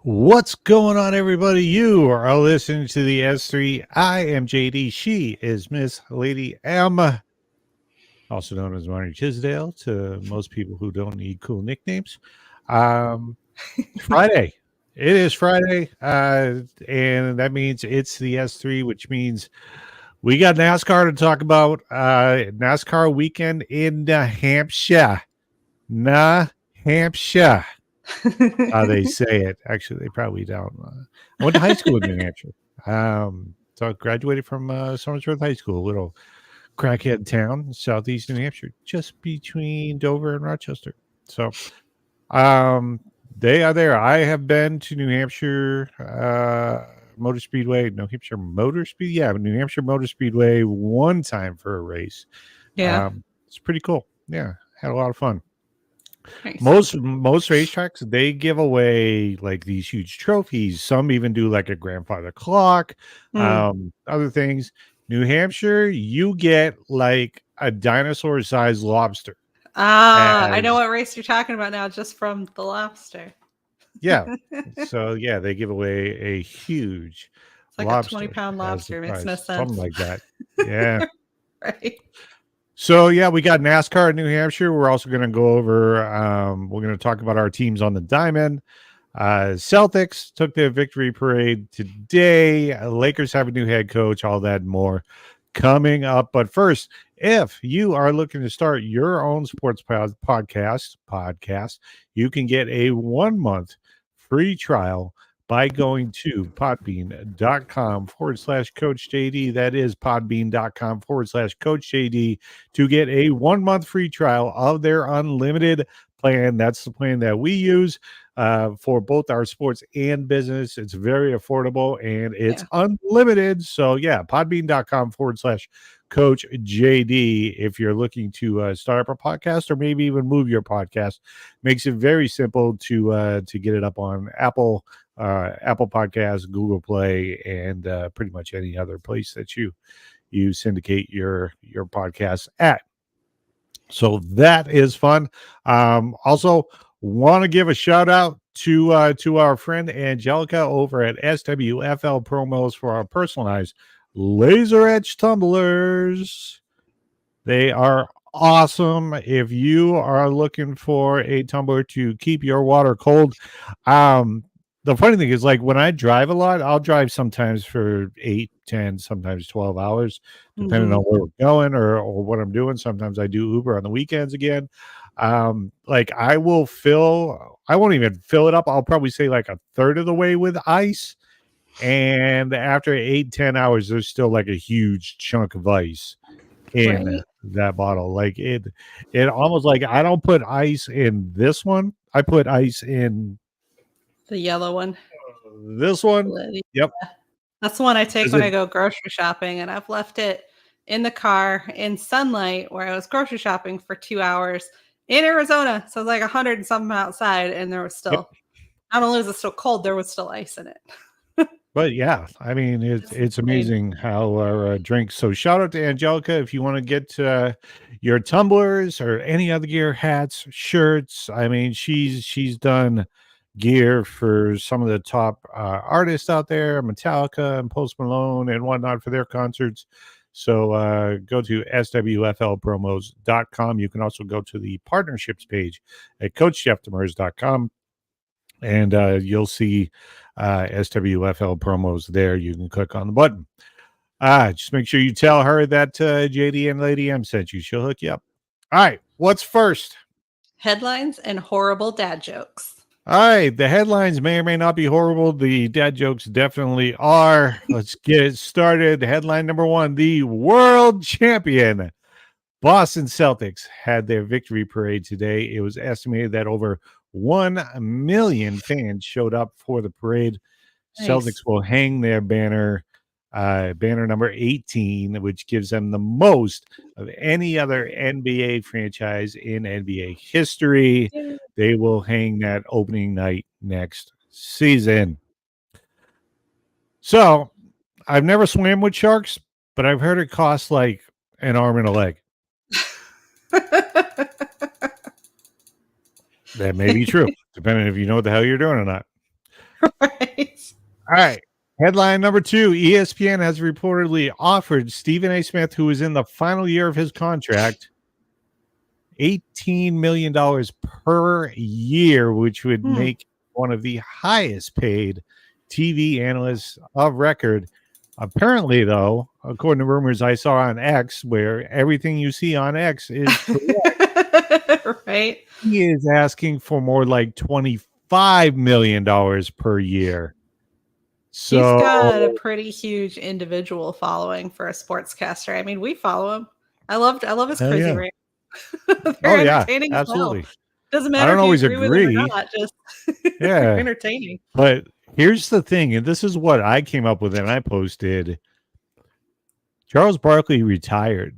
What's going on, everybody? You are listening to the S3. I am JD. She is Miss Lady M, also known as Marty Chisdale to most people who don't need cool nicknames. Friday. It is Friday, and that means it's the S3, which means we got NASCAR to talk about. NASCAR weekend in New Hampshire. New Hampshire. How they say it. Actually, they probably don't. I went to high school in New Hampshire. So I graduated from Somersworth High School, a little crackhead town in southeast New Hampshire, just between Dover and Rochester. So they are there. I have been to New Hampshire Motor Speedway, New Hampshire Motor Speed. Yeah, New Hampshire Motor Speedway one time for a race. Yeah. It's pretty cool. Yeah, had a lot of fun. Nice. Most racetracks, they give away like these huge trophies. Some even do like a grandfather clock, other things. New Hampshire, you get like a dinosaur-sized lobster. I know what race you're talking about now, just from the lobster. Yeah. So yeah, they give away a huge It's like lobster. a 20-pound lobster. Makes no sense. Something like that. Yeah. Right. So yeah, we got NASCAR in New Hampshire. We're also going to go over. We're going to talk about our teams on the diamond. Celtics took their victory parade today. Lakers have a new head coach. All that and more coming up. But first, if you are looking to start your own sports podcast, you can get a 1-month free trial by going to podbean.com/Coach JD. That is podbean.com/Coach JD to get a 1-month free trial of their unlimited plan. That's the plan that we use for both our sports and business. It's very affordable and it's unlimited. So yeah, podbean.com/Coach JD. If you're looking to start up a podcast or maybe even move your podcast, makes it very simple to get it up on Apple Podcasts, Google Play, and pretty much any other place that you syndicate your podcast at. So that is fun. Also, want to give a shout out to our friend Angelica over at SWFL Promos for our personalized laser edge tumblers. They are awesome. If you are looking for a tumbler to keep your water cold, the funny thing is, like, when I drive a lot, I'll drive sometimes for 8, 10, sometimes 12 hours, depending on where we're going or what I'm doing. Sometimes I do Uber on the weekends again. Like, I won't even fill it up. I'll probably say like a third of the way with ice. And after 8, 10 hours, there's still like a huge chunk of ice in that bottle. Like it almost, like, I don't put ice in this one. I put ice in the yellow one. This one. Yep. That's the one I take when I go grocery shopping, and I've left it in the car in sunlight where I was grocery shopping for 2 hours in Arizona. So it's like 100 and something outside, and there was still, not only was it still cold, there was still ice in it. But yeah, I mean, it's amazing how our drinks. So shout out to Angelica if you want to get your tumblers or any other gear, hats, shirts. I mean, she's done gear for some of the top artists out there, Metallica and Post Malone and whatnot, for their concerts. So go to swflpromos.com. You can also go to the partnerships page at coachjeffdemers.com. And you'll see SWFL promos there. You can click on the button. Just make sure you tell her that JD and Lady M sent you. She'll hook you up. All right. What's first? Headlines and horrible dad jokes. All right. The headlines may or may not be horrible. The dad jokes definitely are. Let's get it started. Headline number 1, the world champion Boston Celtics had their victory parade today. It was estimated that over 1 million fans showed up for the parade. Nice. Celtics will hang their banner number 18, which gives them the most of any other NBA franchise in NBA history. Yeah. They will hang that opening night next season. So, I've never swam with sharks, but I've heard it costs like an arm and a leg. That may be true, depending if you know what the hell you're doing or not. Right. All right. Headline number 2, ESPN has reportedly offered Stephen A. Smith, who is in the final year of his contract, $18 million per year, which would make one of the highest paid TV analysts of record. Apparently, though, according to rumors I saw on X, where everything you see on X is correct, right. he is asking for more like $25 million per year. So he's got a pretty huge individual following for a sportscaster. I mean, we follow him. I love his crazy rant. They're entertaining as well. absolutely. Doesn't I matter don't if you always agree with them or agree. not, just Yeah. entertaining. But here's the thing, and this is what I came up with, and I posted. Charles Barkley retired.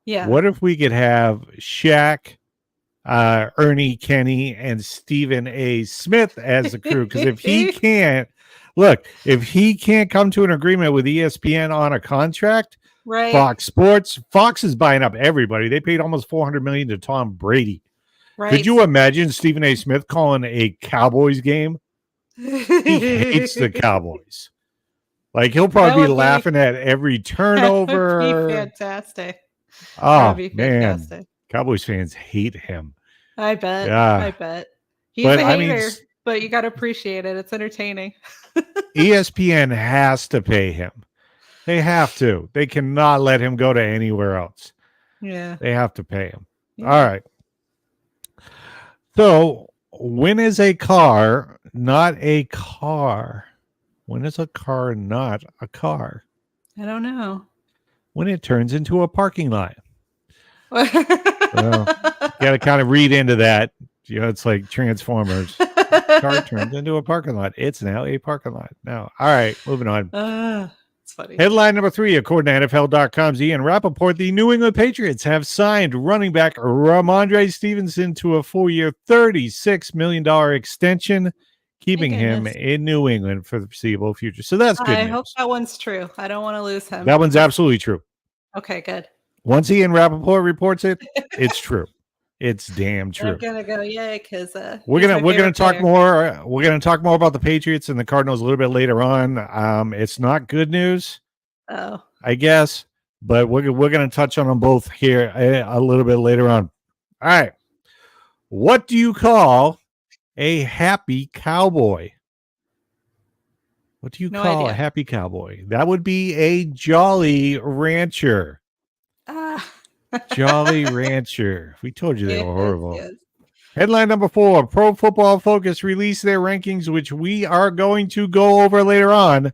Yeah. What if we could have Shaq, Ernie, Kenny, and Stephen A. Smith as the crew? Because if he can't come to an agreement with ESPN on a contract, right. Fox is buying up everybody. They paid almost $400 million to Tom Brady. Right. Could you imagine Stephen A. Smith calling a Cowboys game? He hates the Cowboys. Like, he'll probably be laughing at every turnover. That would be fantastic. Oh, man. Cowboys fans hate him. I bet. Yeah. I bet. He's a hater, but you got to appreciate it. It's entertaining. ESPN has to pay him. They have to. They cannot let him go to anywhere else. Yeah. They have to pay him. Yeah. All right. So, when is a car not a car? When is a car not a car? I don't know. When it turns into a parking lot. Well, you got to kind of read into that. You know, it's like Transformers. Car turns into a parking lot. It's now a parking lot. Now, all right, moving on. It's funny. Headline number 3, according to NFL.com's Ian Rappaport, the New England Patriots have signed running back Ramondre Stevenson to a 4-year, $36 million extension, keeping him in New England for the foreseeable future. So that's good. I hope that one's true. I don't want to lose him. That one's absolutely true. Okay, good. Once Ian Rappaport reports it, it's true. It's damn true. I'm gonna go because we're gonna talk more. We're gonna talk more about the Patriots and the Cardinals a little bit later on. It's not good news. Oh, I guess, but we're gonna touch on them both here a little bit later on. All right. What do you call a happy cowboy? What do you call a happy cowboy? That would be a jolly rancher. Jolly Rancher. We told you they were horrible. Yes. Headline number 4, Pro Football Focus released their rankings, which we are going to go over later on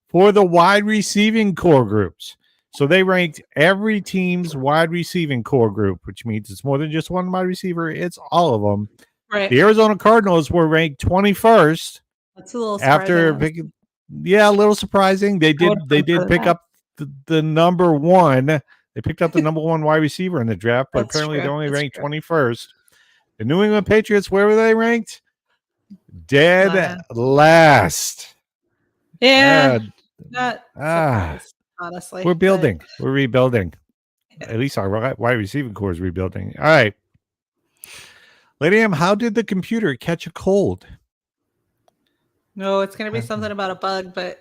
for the wide receiving core groups. So they ranked every team's wide receiving core group, which means it's more than just one wide receiver. It's all of them. Right. The Arizona Cardinals were ranked 21st. That's a little surprising. A little surprising. They did pick up the number 1. They picked up the number 1 wide receiver in the draft, but apparently they're only ranked 21st. The New England Patriots, where were they ranked? Dead last. Yeah. Not surprised, honestly. We're building. We're rebuilding. Yeah. At least our wide receiving core is rebuilding. All right. Lady M, how did the computer catch a cold? No, it's going to be something about a bug, but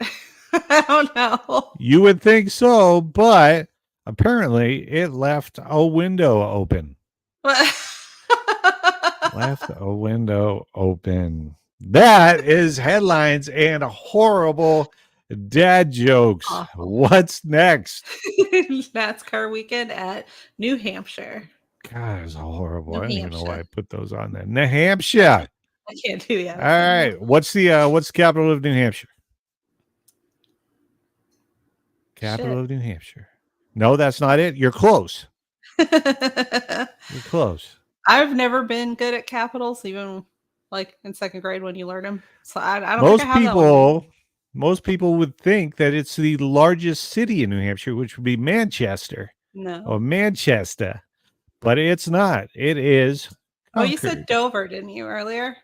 I don't know. You would think so, but apparently, it left a window open. Left a window open. That is headlines and horrible dad jokes. Awful. What's next? NASCAR weekend at New Hampshire. God, it's horrible. I don't even know why I put those on there. New Hampshire. I can't do that. All right. What's the capital of New Hampshire? Capital of New Hampshire. No, that's not it. You're close. You're close. I've never been good at capitals, even like in 2nd grade when you learn them. So I don't think I have that one. Most people would think that it's the largest city in New Hampshire, which would be Manchester. No. Or Manchester. But it's not. It is Concord. Oh, you said Dover, didn't you, earlier?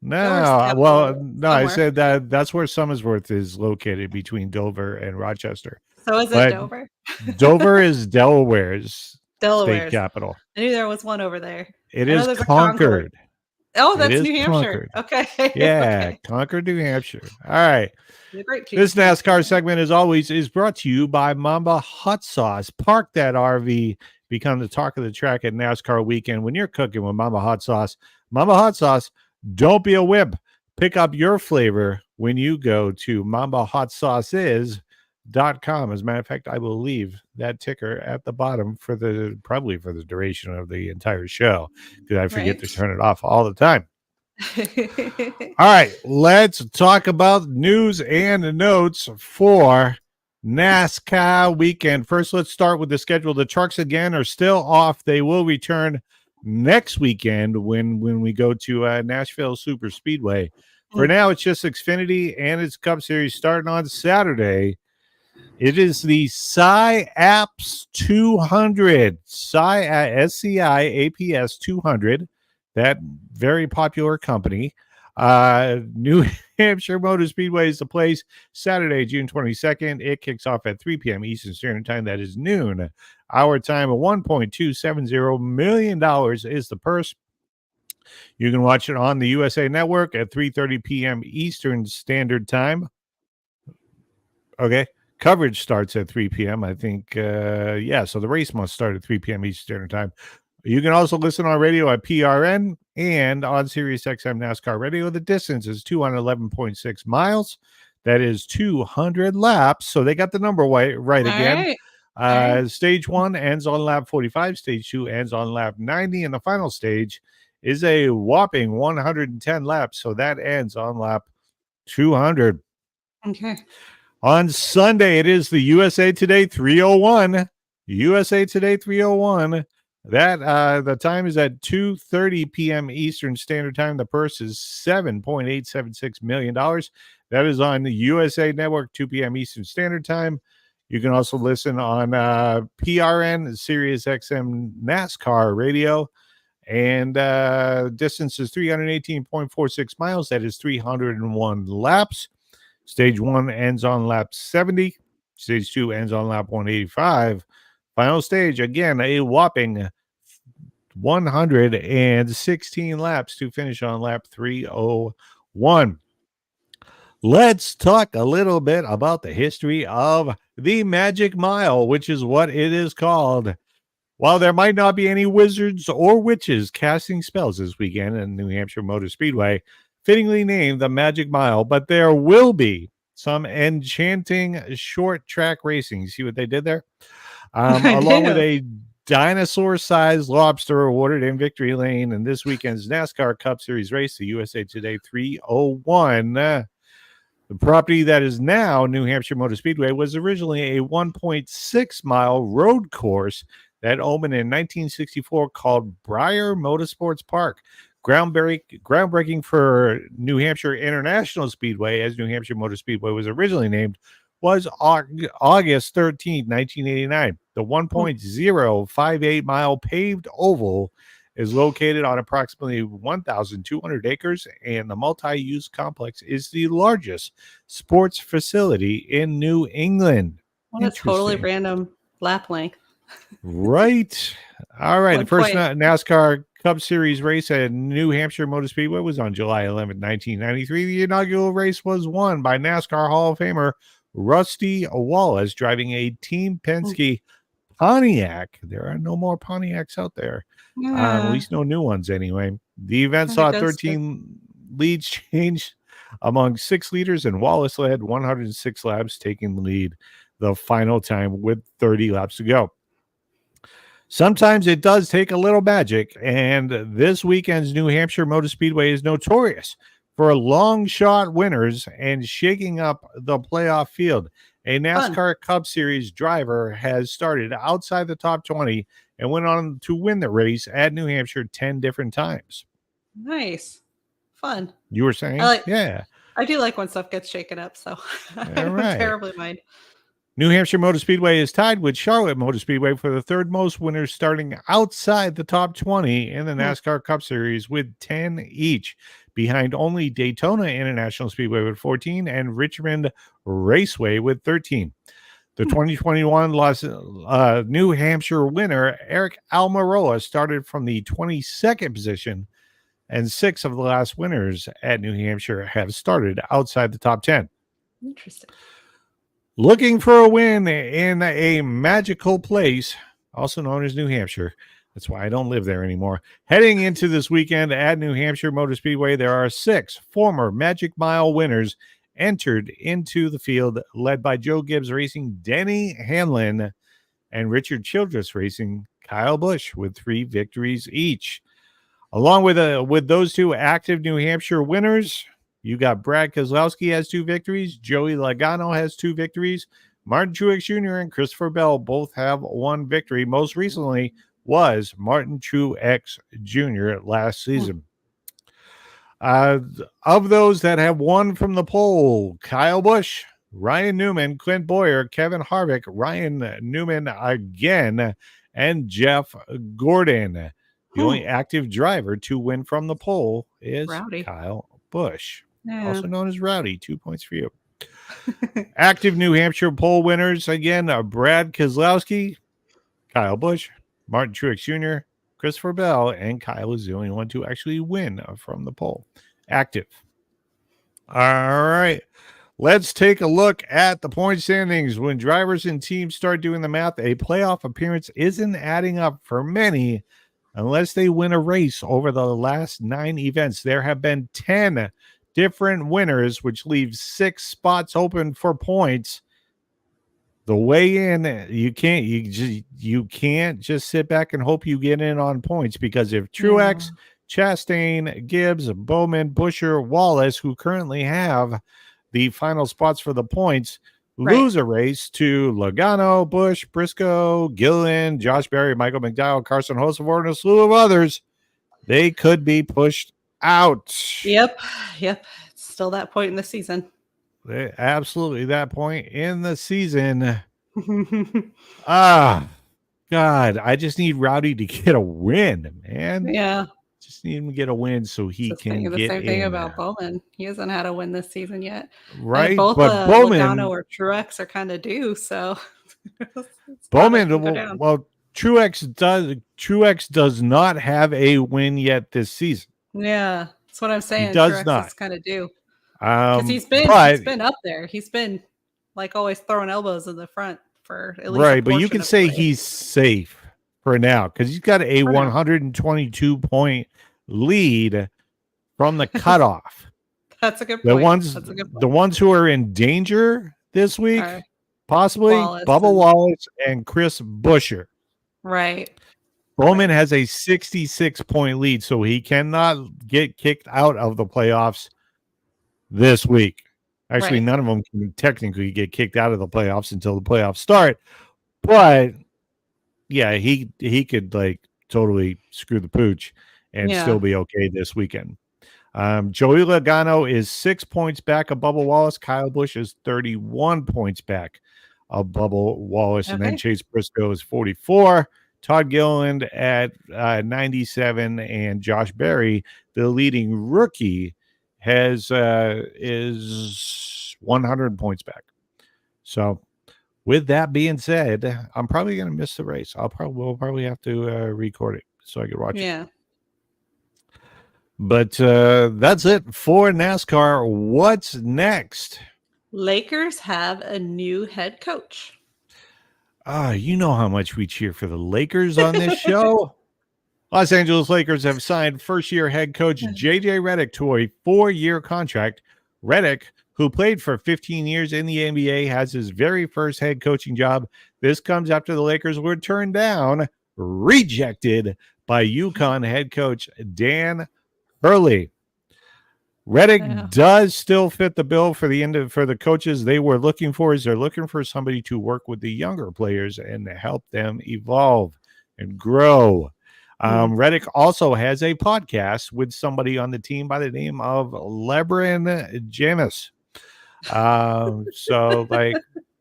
No. Well, no, I said that's where Somersworth is located, between Dover and Rochester. So is it Dover? Dover is Delaware's state capital. I knew there was one over there. It is Concord. Oh, It that's is New Hampshire. Concord. Okay. Yeah, Okay. Concord, New Hampshire. All right. The great This cheesesteak NASCAR area. segment, as always, is brought to you by Mamba Hot Sauce. Park that RV. Become the talk of the track at NASCAR weekend. When you're cooking with Mamba Hot Sauce, don't be a wimp. Pick up your flavor when you go to mambahotsauces.com. As a matter of fact, I will leave that ticker at the bottom probably for the duration of the entire show, because I forget to Right. turn it off all the time. All right, let's talk about news and notes for NASCAR weekend. First, let's start with the schedule. The trucks again are still off. They will return next weekend when we go to Nashville Super Speedway. For now, it's just Xfinity and its Cup Series starting on Saturday. It is the SciAps 200, SCIAPS 200, that very popular company. New Hampshire Motor Speedway is the place. Saturday, June 22nd. It kicks off at 3 p.m. Eastern Standard Time. That is noon. Our time of $1.270 million is the purse. You can watch it on the USA Network at 3:30 p.m. Eastern Standard Time. Okay. Coverage starts at 3 p.m. I think, so the race must start at 3 p.m. Eastern Standard Time. You can also listen on radio at PRN and on Sirius XM NASCAR Radio. The distance is 211.6 miles. That is 200 laps. So they got the number right again. Right. Stage 1 ends on lap 45. Stage 2 ends on lap 90. And the final stage is a whopping 110 laps. So that ends on lap 200. Okay. On Sunday, it is the USA Today 301. USA Today 301. That the time is at 2:30 p.m. Eastern Standard Time. The purse is $7.876 million. That is on the USA Network, 2 p.m. Eastern Standard Time. You can also listen on PRN, Sirius XM NASCAR Radio. And distance is 318.46 miles. That is 301 laps. Stage 1 ends on lap 70. Stage 2 ends on lap 185. Final stage, again, a whopping 116 laps to finish on lap 301. Let's talk a little bit about the history of the Magic Mile, which is what it is called. While there might not be any wizards or witches casting spells this weekend in New Hampshire Motor Speedway, fittingly named the Magic Mile, but there will be some enchanting short track racing. See what they did there? Along with a dinosaur-sized lobster awarded in Victory Lane in this weekend's NASCAR Cup Series race, the USA Today 301. The property that is now New Hampshire Motor Speedway was originally a 1.6-mile road course that opened in 1964 called Briar Motorsports Park. Groundbreaking for New Hampshire International Speedway, as New Hampshire Motor Speedway was originally named, was August 13, 1989. The 1.058-mile paved oval is located on approximately 1,200 acres, and the multi-use complex is the largest sports facility in New England. Well, that's totally random lap length. Right. All right. The first point. NASCAR Cup Series race at New Hampshire Motor Speedway was on July 11, 1993. The inaugural race was won by NASCAR Hall of Famer Rusty Wallace, driving a Team Penske Pontiac. There are no more Pontiacs out there. At least no new ones anyway. The event saw 13 leads change among 6 leaders, and Wallace led 106 laps, taking the lead the final time with 30 laps to go. Sometimes it does take a little magic, and this weekend's New Hampshire Motor Speedway is notorious for long shot winners and shaking up the playoff field. A NASCAR Cup Series driver has started outside the top 20 and went on to win the race at New Hampshire 10 different times. Nice. Fun. You were saying? Yeah. I do like when stuff gets shaken up, so I don't terribly mind. New Hampshire Motor Speedway is tied with Charlotte Motor Speedway for the third most winners, starting outside the top 20 in the NASCAR Cup Series with 10 each, behind only Daytona International Speedway with 14 and Richmond Raceway with 13. The 2021 New Hampshire winner, Eric Almirola, started from the 22nd position and 6 of the last winners at New Hampshire have started outside the top 10. Interesting. Looking for a win in a magical place, also known as New Hampshire. That's why I don't live there anymore. Heading into this weekend at New Hampshire Motor Speedway, there are 6 former Magic Mile winners entered into the field, led by Joe Gibbs Racing, Denny Hamlin, and Richard Childress Racing, Kyle Busch, with 3 victories each. Along with those 2 active New Hampshire winners, you got Brad Keselowski has 2 victories. Joey Logano has 2 victories. Martin Truex Jr. and Christopher Bell both have 1 victory. Most recently was Martin Truex Jr. last season. Of those that have won from the pole, Kyle Busch, Ryan Newman, Clint Boyer, Kevin Harvick, Ryan Newman again, and Jeff Gordon. The only active driver to win from the pole is Rowdy. Kyle Busch, Yeah. also known as Rowdy. 2 points for you. Active New Hampshire pole winners, again, are Brad Keselowski, Kyle Busch, Martin Truex Jr., Christopher Bell, and Kyle is the only one to actually win from the pole. Active. All right. Let's take a look at the point standings. When drivers and teams start doing the math, a playoff appearance isn't adding up for many unless they win a race over the last 9 events. There have been 10 different winners, which leaves 6 spots open for points. The way in, you can't just sit back and hope you get in on points, because if Truex, Chastain, Gibbs, Bowman, Buescher, Wallace, who currently have the final spots for the points, lose a race to Logano, Busch, Briscoe, Gillen, Josh Berry, Michael McDowell, Carson Hocevar, and a slew of others, they could be pushed out. Yep. It's still that point in the season. Absolutely that point in the season. God, I just need Rowdy to get a win, man. Yeah. Just need him to get a win so he can get the same thing in. about Bowman. He hasn't had a win this season yet. Right. Both Bowman, Logano or Truex are kind of due, so Bowman, well, Truex does not have a win yet this season. Yeah, that's what I'm saying. He does Truex not. is kind of due. Because he's been up there. He's been like always throwing elbows in the front for at least right. But you can say he's safe for now because he's got a 122 point lead from the cutoff. That's a good point. The ones who are in danger this week, possibly Bubba Wallace and Chris Buescher. Right. Bowman has a 66 point lead, so he cannot get kicked out of the playoffs this week. Actually, none of them can technically get kicked out of the playoffs until the playoffs start. But yeah, he could like totally screw the pooch and still be okay this weekend. Joey Logano is 6 points back of Bubba Wallace. Kyle Busch is 31 points back of Bubba Wallace. And then Chase Briscoe is 44. Todd Gilliland at 97. And Josh Berry, the leading rookie, is 100 points back. So with that being said, I'm probably going to miss the race. We'll probably have to record it so I can watch it. But that's it for NASCAR. What's next? Lakers have a new head coach. You know how much we cheer for the Lakers on this show. Los Angeles Lakers have signed first-year head coach J.J. Redick to a 4-year contract. Redick, who played for 15 years in the NBA, has his very first head coaching job. This comes after the Lakers were turned down, rejected by UConn head coach Dan Hurley. Redick does still fit the bill for the coaches they were looking for. They're looking for somebody to work with the younger players and to help them evolve and grow. Redick also has a podcast with somebody on the team by the name of Lebron James. So like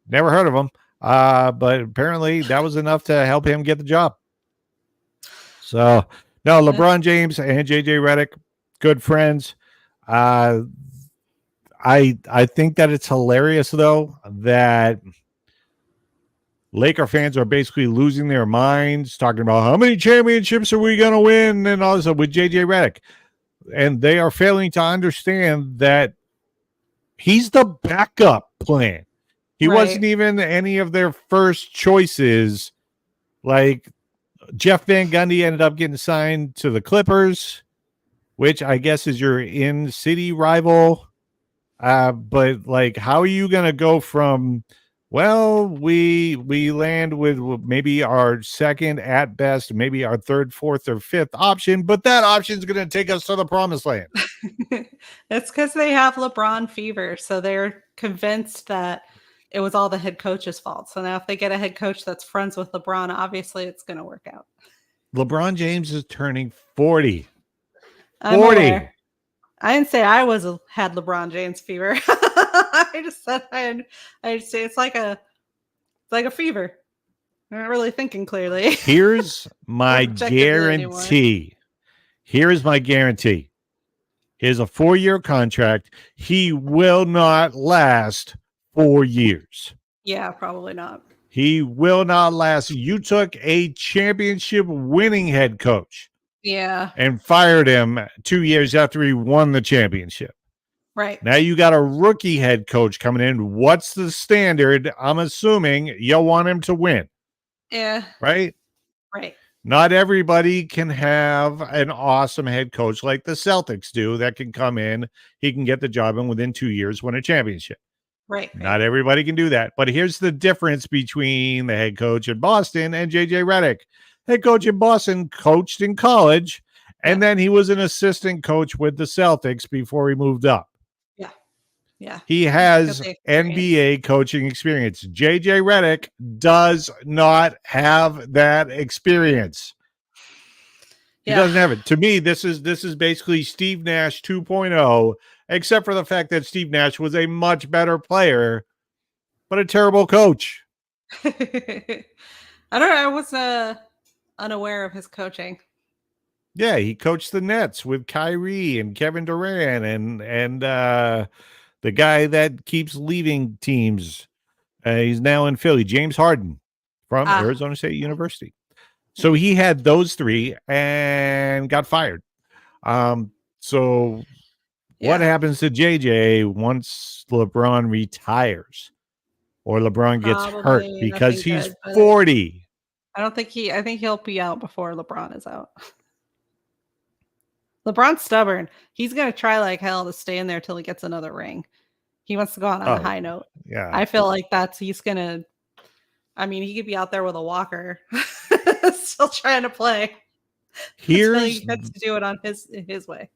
never heard of him. But apparently that was enough to help him get the job. So no, LeBron James and JJ Redick, good friends. I think that it's hilarious though that Laker fans are basically losing their minds talking about how many championships are we going to win and all this stuff with JJ Redick. and they are failing to understand that he's the backup plan. He wasn't even any of their first choices. Like Jeff Van Gundy ended up getting signed to the Clippers, which I guess is your in-city rival. But like, how are you going to go from, well, we land with maybe our second at best, maybe our third, fourth, or fifth option, but that option is going to take us to the promised land. It's because they have LeBron fever. So they're convinced that it was all the head coach's fault. So now if they get a head coach that's friends with LeBron, obviously it's going to work out. LeBron James is turning 40. I'm aware. I didn't say I had LeBron James fever. I just said I just say it's like a fever. I'm not really thinking clearly. Here's my guarantee. Here's my guarantee. Here's a 4-year contract. He will not last 4 years. Yeah, probably not. He will not last. You took a championship winning head coach. Yeah. And fired him 2 years after he won the championship. Right. Now you got a rookie head coach coming in. What's the standard? I'm assuming you'll want him to win. Yeah. Right? Right. Not everybody can have an awesome head coach like the Celtics do that can come in. He can get the job and within 2 years win a championship. Right. Not everybody can do that. But here's the difference between the head coach in Boston and JJ Redick. Head coach in Boston coached in college, and then he was an assistant coach with the Celtics before he moved up. Yeah. Yeah. He has NBA coaching experience. JJ Redick does not have that experience. He doesn't have it. To me, this is basically Steve Nash 2.0, except for the fact that Steve Nash was a much better player, but a terrible coach. I don't know. I was unaware of his coaching. Yeah, he coached the Nets with Kyrie and Kevin Durant and the guy that keeps leaving teams. He's now in Philly, James Harden from Arizona State University. So he had those three and got fired. So what happens to JJ once LeBron retires or LeBron gets hurt because he's 40? I think he'll be out before LeBron is out. LeBron's stubborn. He's going to try like hell to stay in there till he gets another ring. He wants to go on a high note. Yeah. I feel like he's going to, I mean, he could be out there with a walker still trying to play. Until he gets to do it on his way.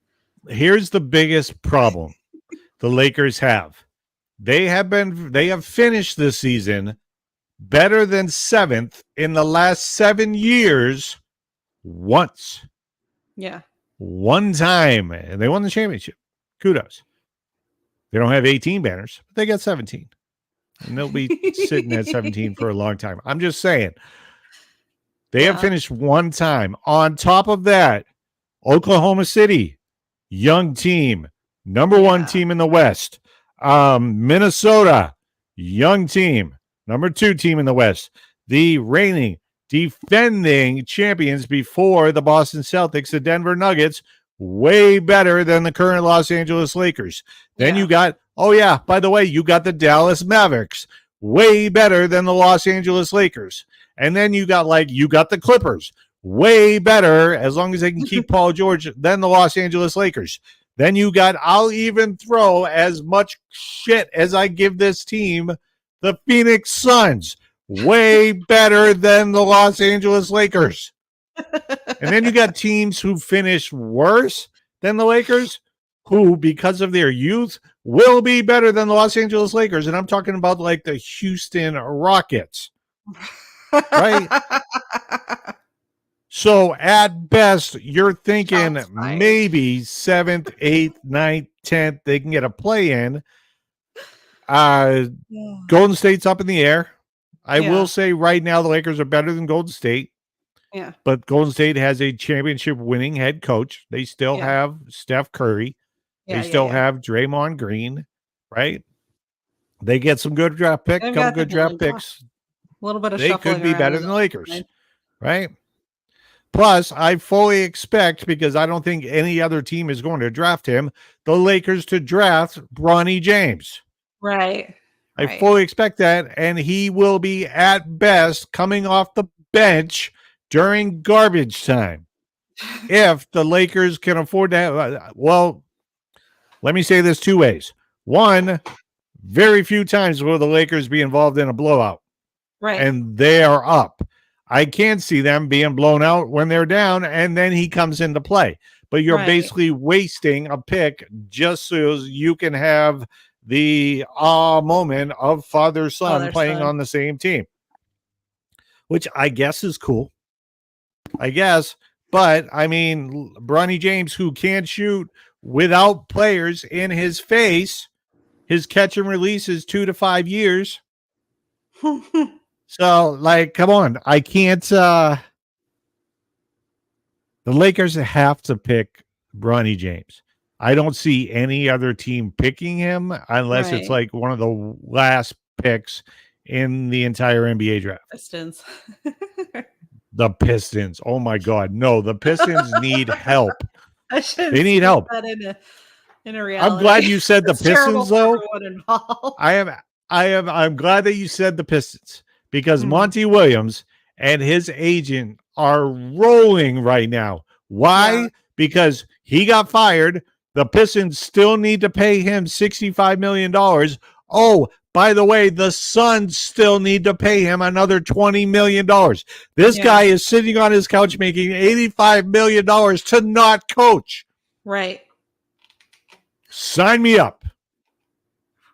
Here's the biggest problem the Lakers have. They have finished this season better than 7th in the last 7 years once. Yeah. One time. And they won the championship. Kudos. They don't have 18 banners, but they got 17. And they'll be sitting at 17 for a long time. I'm just saying. They have finished one time. On top of that, Oklahoma City, young team, number one team in the West. Minnesota, young team, number 2 team in the West. The reigning, defending champions before the Boston Celtics, the Denver Nuggets, way better than the current Los Angeles Lakers. Then you got, by the way, you got the Dallas Mavericks, way better than the Los Angeles Lakers. And then you got the Clippers, way better, as long as they can keep Paul George, than the Los Angeles Lakers. Then you got, I'll even throw as much shit as I give this team, the Phoenix Suns, way better than the Los Angeles Lakers. And then you got teams who finish worse than the Lakers, who, because of their youth, will be better than the Los Angeles Lakers. And I'm talking about like the Houston Rockets. Right? So at best, you're thinking maybe 7th, 8th, 9th, 10th, they can get a play in. Golden State's up in the air. I will say right now the Lakers are better than Golden State. Yeah. But Golden State has a championship winning head coach. They still have Steph Curry. They still have Draymond Green, right? They get some good draft picks, couple good draft picks. A little bit of they could be better than the Lakers, right? Plus, I fully expect, because I don't think any other team is going to draft him, the Lakers to draft Bronny James. Right. I fully expect that, and he will be at best coming off the bench during garbage time. If the Lakers can afford that, well, let me say this two ways. One, very few times will the Lakers be involved in a blowout. Right. And they are up. I can't see them being blown out when they're down, and then he comes into play. But you're basically wasting a pick just so you can have the moment of father-son playing on the same team, which I guess is cool. I guess. But, I mean, Bronny James, who can't shoot without players in his face, his catch and release is 2 to 5 years. So, like, come on. I can't. The Lakers have to pick Bronny James. I don't see any other team picking him unless it's like one of the last picks in the entire NBA draft. Pistons. The Pistons. Oh, my God. No, the Pistons need help. They need help. In a reality. I'm glad you said the Pistons, though. I'm glad that you said the Pistons. Because Monty Williams and his agent are rolling right now. Why? Yeah. Because he got fired. The Pistons still need to pay him $65 million. Oh, by the way, the Suns still need to pay him another $20 million. This guy is sitting on his couch making $85 million to not coach. Right. Sign me up.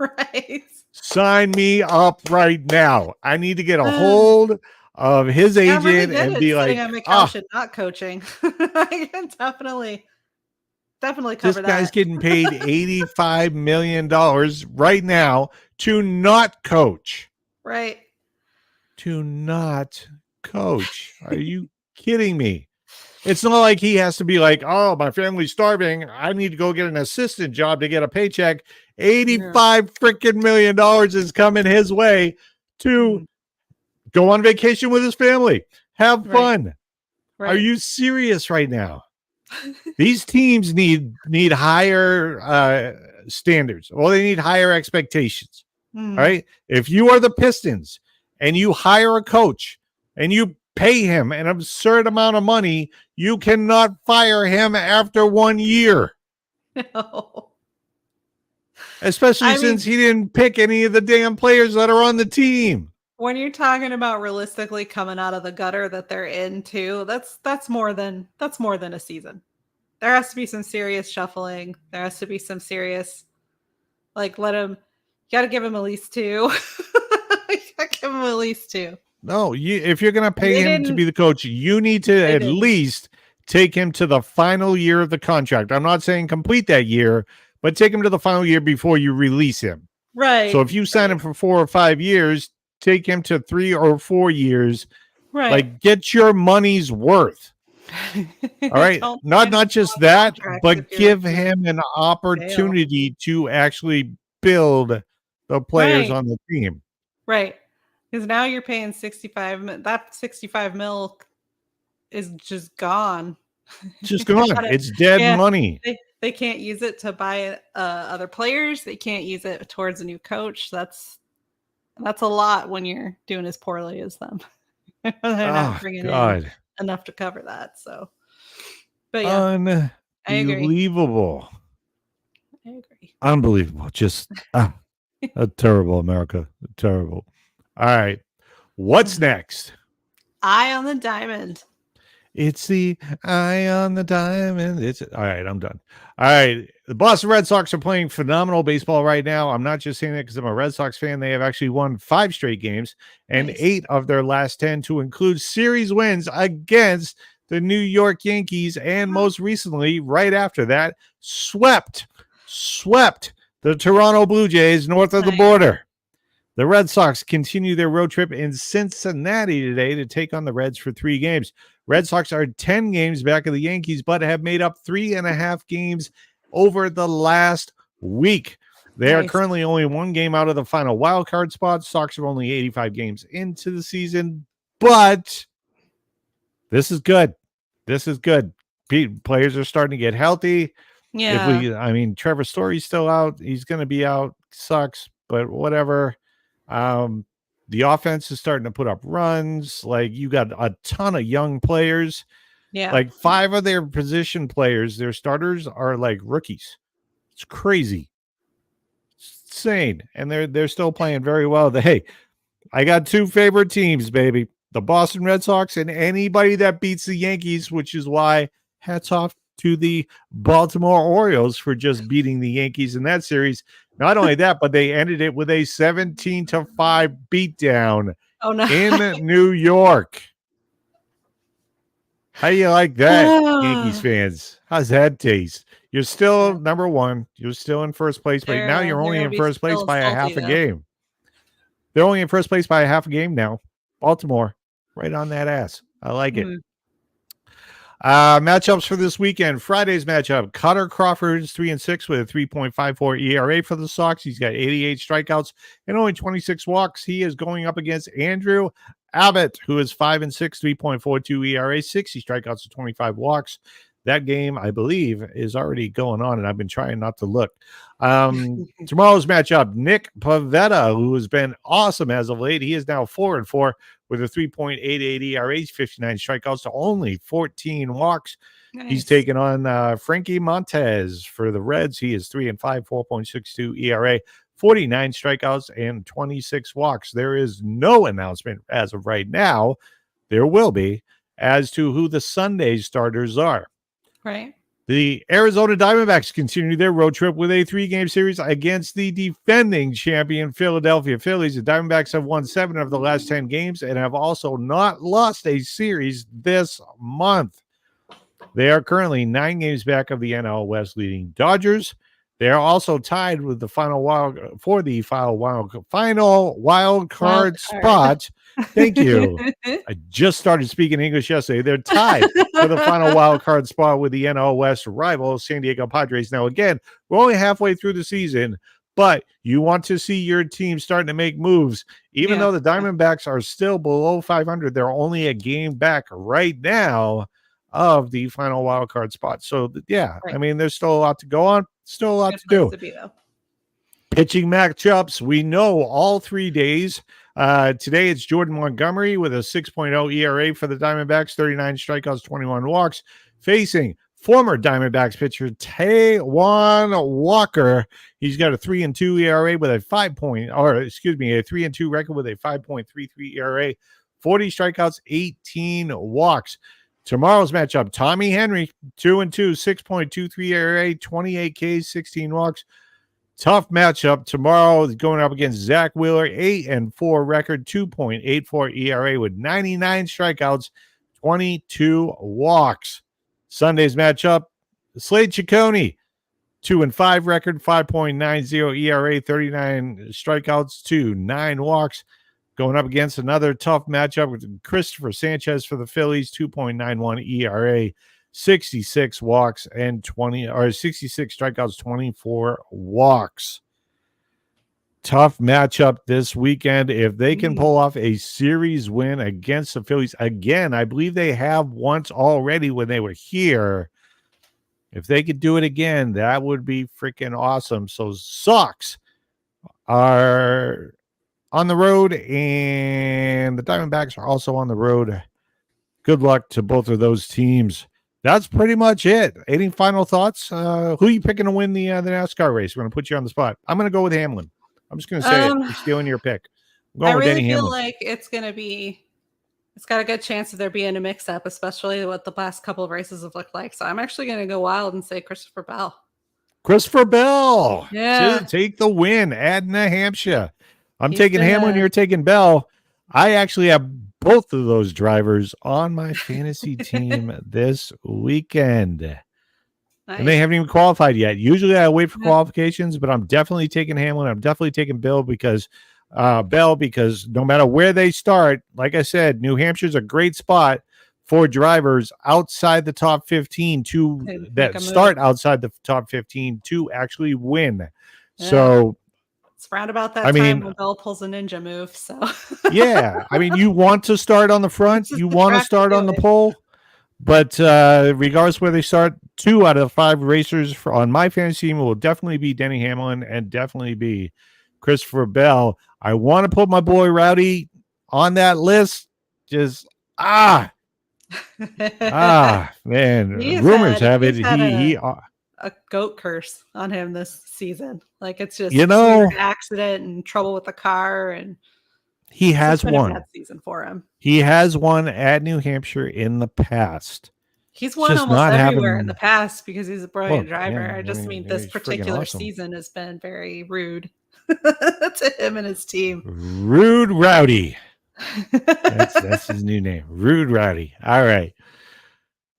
Right. Sign me up right now. I need to get a hold of his agent really and be like, on my couch and not coaching. I can definitely cover that. This guy's getting paid $85 million right now to not coach. Right. To not coach. Are you kidding me? It's not like he has to be like, oh, my family's starving. I need to go get an assistant job to get a paycheck. $85 freaking million is coming his way to go on vacation with his family. Have fun. Right. Are you serious right now? These teams need higher standards. Well, they need higher expectations. All right. If you are the Pistons and you hire a coach and you pay him an absurd amount of money, you cannot fire him after 1 year. No. Especially since he didn't pick any of the damn players that are on the team. When you're talking about realistically coming out of the gutter that they're in too, that's more than a season. There has to be some serious shuffling. There has to be some serious, you got to give him at least 2. You got to give him at least 2. No, if you're going to pay him to be the coach, you need to at least take him to the final year of the contract. I'm not saying complete that year, but take him to the final year before you release him. Right. So if you sign him for 4 or 5 years, take him to 3 or 4 years. Right. Like, get your money's worth. All right. Not just that, but give him an opportunity to actually build the players on the team. Right. Because now you're paying 65. That 65 mil is just gone. Just gone. It's dead money. They can't use it to buy other players. They can't use it towards a new coach. That's a lot when you're doing as poorly as them. They're not bringing in enough to cover that. So, but yeah, unbelievable. I agree. Unbelievable. Just a terrible America. Terrible. All right. What's next? Eye on the diamond. It's the eye on the diamond. All right. I'm done. All right. The Boston Red Sox are playing phenomenal baseball right now. I'm not just saying that because I'm a Red Sox fan. They have actually won 5 straight games and 8 of their last 10 to include series wins against the New York Yankees. And most recently, right after that, swept the Toronto Blue Jays north of the border. The Red Sox continue their road trip in Cincinnati today to take on the Reds for 3 games. Red Sox are 10 games back of the Yankees, but have made up 3.5 games over the last week. They are currently only 1 game out of the final wild card spot. Sox are only 85 games into the season, but this is good. This is good. Players are starting to get healthy. Yeah. I mean, Trevor Story's still out. He's going to be out. Sucks, but whatever. The offense is starting to put up runs. Like, you got a ton of young players. Yeah. Like 5 of their position players, their starters are like rookies. It's crazy. It's insane. And they're still playing very well. Hey, I got 2 favorite teams, baby. The Boston Red Sox and anybody that beats the Yankees, which is why hats off to the Baltimore Orioles for just beating the Yankees in that series. Not only that, but they ended it with a 17-5 beatdown in New York. How do you like that, Yankees fans? How's that taste? You're still number 1. You're still in first place, but now you're only in first place by a half a game. They're only in first place by a half a game now. Baltimore, right on that ass. I like it. Matchups for this weekend. Friday's matchup. Cutter Crawford is 3-6 with a 3.54 ERA for the Sox. He's got 88 strikeouts and only 26 walks. He is going up against Andrew Abbott, who is 5-6, 3.42 ERA, 60 strikeouts and 25 walks. That game, I believe, is already going on, and I've been trying not to look. Tomorrow's matchup, Nick Pivetta, who has been awesome as of late. He is now 4-4 with a 3.88 ERA, 59 strikeouts to only 14 walks. Nice. He's taking on Frankie Montez for the Reds. He is 3-5, 4.62 ERA, 49 strikeouts and 26 walks. There is no announcement as of right now. There will be as to who the Sunday starters are. Right. The Arizona Diamondbacks continue their road trip with a 3-game series against the defending champion Philadelphia Phillies. The Diamondbacks have won 7 of the last 10 games and have also not lost a series this month. They are currently 9 games back of the NL West leading Dodgers. They are also tied with the final wild card spot. Thank you. I just started speaking English yesterday. They're tied for the final wild card spot with the NL West rival San Diego Padres. Now, again, we're only halfway through the season, but you want to see your team starting to make moves. Even though the Diamondbacks are still below 500, they're only a game back right now of the final wild card spot. So, I mean, there's still a lot to go on. Still a lot to do. Pitching matchups, we know all 3 days. Today it's Jordan Montgomery with a 6.0 ERA for the Diamondbacks, 39 strikeouts, 21 walks, facing former Diamondbacks pitcher Taijuan Walker. He's got a 3-2 ERA with a 3-2 record with a 5.33 ERA, 40 strikeouts, 18 walks. Tomorrow's matchup, Tommy Henry, 2-2, 6.23 ERA, 28 Ks, 16 walks. Tough matchup tomorrow, going up against Zach Wheeler, 8-4 record, 2.84 ERA with 99 strikeouts, 22 walks. Sunday's matchup, Slade Ciccone, 2-5 record, 5.90 ERA, 39 strikeouts to 9 walks. Going up against another tough matchup with Christopher Sanchez for the Phillies, 2.91 ERA, 66 walks and 66 strikeouts, 24 walks. Tough matchup this weekend. If they can pull off a series win against the Phillies, again, I believe they have once already when they were here. If they could do it again, that would be freaking awesome. So Sox are on the road, and the Diamondbacks are also on the road. Good luck to both of those teams. That's pretty much it. Any final thoughts? Who are you picking to win the NASCAR race? We're going to put you on the spot. I'm going to go with Hamlin. I'm just going to say it. You're stealing your pick. I'm going I with really Denny feel Hamlin. like it's got a good chance of there being a mix-up, especially what the last couple of races have looked like. So I'm actually going to go wild and say Christopher Bell. Christopher Bell. Yeah. Take the win at New Hampshire. I'm taking Hamlin. You're taking Bell. I actually have both of those drivers on my fantasy team this weekend. Nice. And they haven't even qualified yet. Usually I wait for qualifications, but I'm definitely taking Hamlin. I'm definitely taking Bell because no matter where they start, like I said, New Hampshire's a great spot for drivers outside the top 15 that start outside the top 15 to actually win. Yeah. So it's round about that time when Bell pulls a ninja move. So yeah, I mean, you want to start on the front, you want to start on the pole, But regardless where they start, 2 out of 5 racers on my fantasy team will definitely be Denny Hamlin and definitely be Christopher Bell. I want to put my boy Rowdy on that list. Just man. Rumors have it he's had he a goat curse on him this season. Like it's just weird accident and trouble with the car, and he has won. A bad season for him. He has won at New Hampshire in the past. He's won almost everywhere in the past because he's a brilliant driver. Yeah, I just mean this particular season has been very rude to him and his team. Rude Rowdy. That's his new name. Rude Rowdy. All right.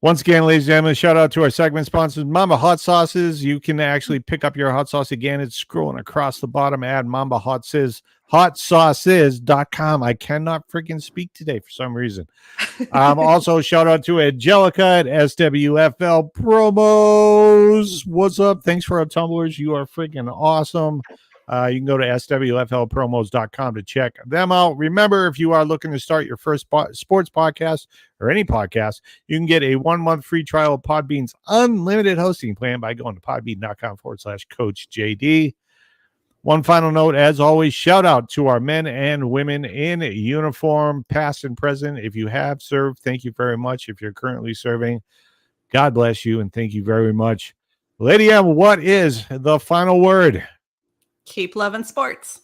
Once again, ladies and gentlemen, shout out to our segment sponsors, Mamba Hot Sauces. You can actually pick up your hot sauce again. It's scrolling across the bottom at Mamba Hot Sauces.com. I cannot freaking speak today for some reason. Also, shout out to Angelica at SWFL Promos. What's up? Thanks for our tumblers. You are freaking awesome. You can go to swflpromos.com to check them out. Remember, if you are looking to start your first sports podcast or any podcast, you can get a 1-month free trial of Podbean's unlimited hosting plan by going to podbean.com/CoachJD. One final note, as always, shout out to our men and women in uniform, past and present. If you have served, thank you very much. If you're currently serving, God bless you and thank you very much. Lady M, what is the final word? Keep loving sports.